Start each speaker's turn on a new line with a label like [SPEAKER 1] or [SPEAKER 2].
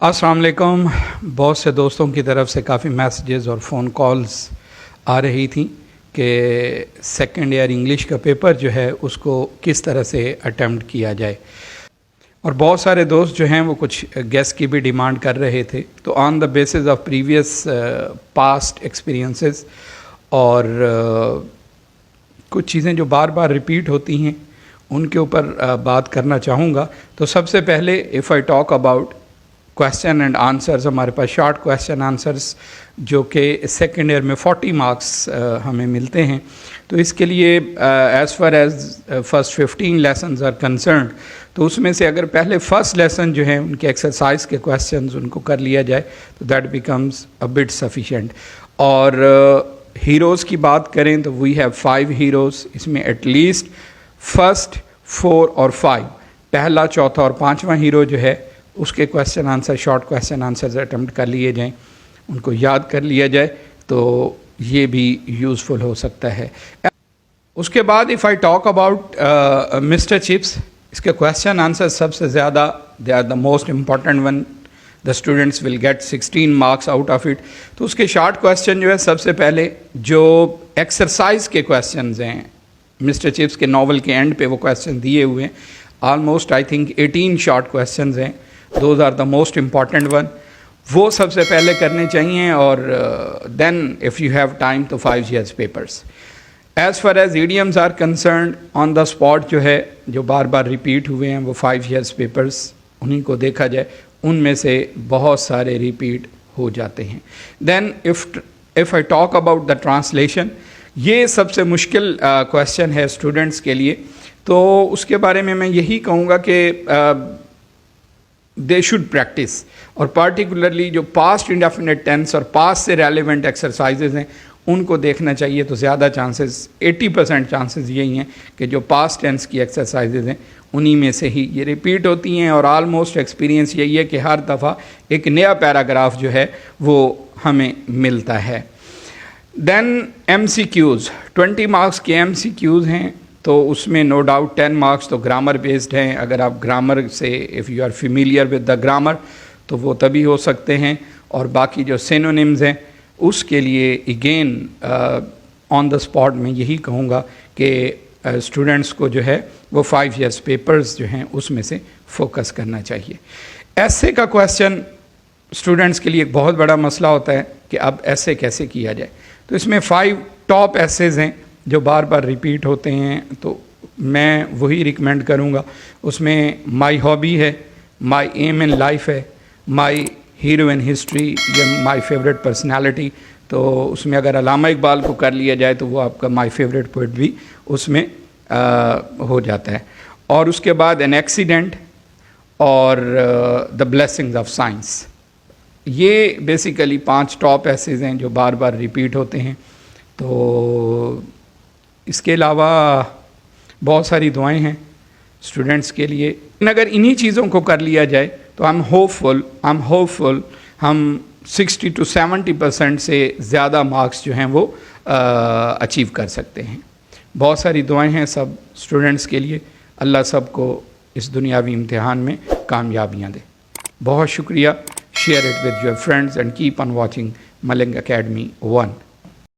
[SPEAKER 1] अस्सलाम वालेकुम। बहुत से दोस्तों की तरफ से काफ़ी मैसेजेस और फ़ोन कॉल्स आ रही थी कि सेकंड ईयर इंग्लिश का पेपर जो है उसको किस तरह से अटेम्प्ट किया जाए, और बहुत सारे दोस्त जो हैं वो कुछ गेस की भी डिमांड कर रहे थे। तो on the basis of previous past experiences और कुछ चीज़ें जो बार बार रिपीट होती हैं उनके ऊपर बात करना चाहूँगा। तो सबसे पहले if I talk about question and answers, हमारे पास शॉर्ट क्वेश्चन आंसर्स जो कि सेकेंड ईयर में 40 मार्क्स हमें मिलते हैं। तो इसके लिए as far as first 15 lessons are concerned, तो उसमें से अगर पहले फर्स्ट लेसन जो है उनके एक्सरसाइज के क्वेश्चंस उनको कर लिया जाए तो that becomes a bit sufficient. और हीरोज़ की बात करें तो वी हैव 5 हीरोज़। इसमें एटलीस्ट फर्स्ट 4 और 5, पहला, चौथा और 5वां हीरो जो है उसके question answer, short question answers attempt कर लिए जाएं, उनको याद कर लिया जाए, तो ये भी यूज़फुल हो सकता है। उसके बाद if I talk about mister Chips, इसके क्वेश्चन आंसर सबसे ज़्यादा, they are the most important one, the students will get 16 marks out of it. तो उसके शॉर्ट क्वेश्चन जो है, सबसे पहले जो एक्सरसाइज के क्वेश्चन हैं, मिस्टर चिप्स के नावल के एंड पे वो क्वेश्चन दिए हुए हैं, almost I think 18 short question हैं, those are the most important one, वो सबसे पहले करने चाहिए। और then if you have time तो 5 years papers. As far as idioms are concerned, on the spot जो है, जो बार बार रिपीट हुए हैं वो 5 years पेपर्स, उन्हीं को देखा जाए, उनमें से बहुत सारे रिपीट हो जाते हैं। Then if I talk about the translation, ये सबसे मुश्किल क्वेश्चन है स्टूडेंट्स के लिए। तो उसके बारे में मैं यही कहूँगा कि दे शुड प्रैक्टिस, और पार्टिकुलरली जो पास्ट इंडेफिनिट टेंस और पास्ट से रेलिवेंट एक्सरसाइजेज हैं उनको देखना चाहिए। तो ज़्यादा चांसेस, 80% चांसेस यही हैं कि जो पास्ट टेंस की एक्सरसाइजेज हैं उन्हीं में से ही ये रिपीट होती हैं। और आलमोस्ट एक्सपीरियंस यही है कि हर दफ़ा एक नया पैराग्राफ जो है वो हमें मिलता है। देन MCQs, 20 मार्क्स के MCQs हैं, तो उसमें नो डाउट 10 मार्क्स तो ग्रामर बेस्ड हैं। अगर आप ग्रामर से, if you are familiar with the grammar, तो वो तभी हो सकते हैं। और बाकी जो सिनोनिम्स हैं उसके लिए अगेन ऑन द स्पॉट मैं यही कहूँगा कि स्टूडेंट्स को जो है वो 5 years पेपर्स जो हैं उसमें से फोकस करना चाहिए। ऐसे का क्वेश्चन स्टूडेंट्स के लिए एक बहुत बड़ा मसला होता है कि अब ऐसे कैसे किया जाए। तो इसमें 5 टॉप ऐसेज हैं जो बार बार रिपीट होते हैं, तो मैं वही रिकमेंड करूँगा। उसमें माई हॉबी है, माई एम इन लाइफ है, माई हीरो इन हिस्ट्री, या माई फेवरेट पर्सनालिटी। तो उसमें अगर अल्लामा इकबाल को कर लिया जाए तो वो आपका माई फेवरेट पोइट भी उसमें हो जाता है। और उसके बाद एन एक्सीडेंट और द ब्लेसिंग्स ऑफ साइंस, ये बेसिकली 5 टॉप ऐसेज हैं जो बार बार रिपीट होते हैं। तो इसके अलावा बहुत सारी दुआएं हैं स्टूडेंट्स के लिए। अगर इन्हीं चीज़ों को कर लिया जाए तो आई एम होपफुल हम 60 to 70% से ज़्यादा मार्क्स जो हैं वो अचीव कर सकते हैं। बहुत सारी दुआएं हैं सब स्टूडेंट्स के लिए। अल्लाह सब को इस दुनियावी इम्तिहान में कामयाबियाँ दे। बहुत शुक्रिया। Share it with your friends and keep on watching Malang academy 1।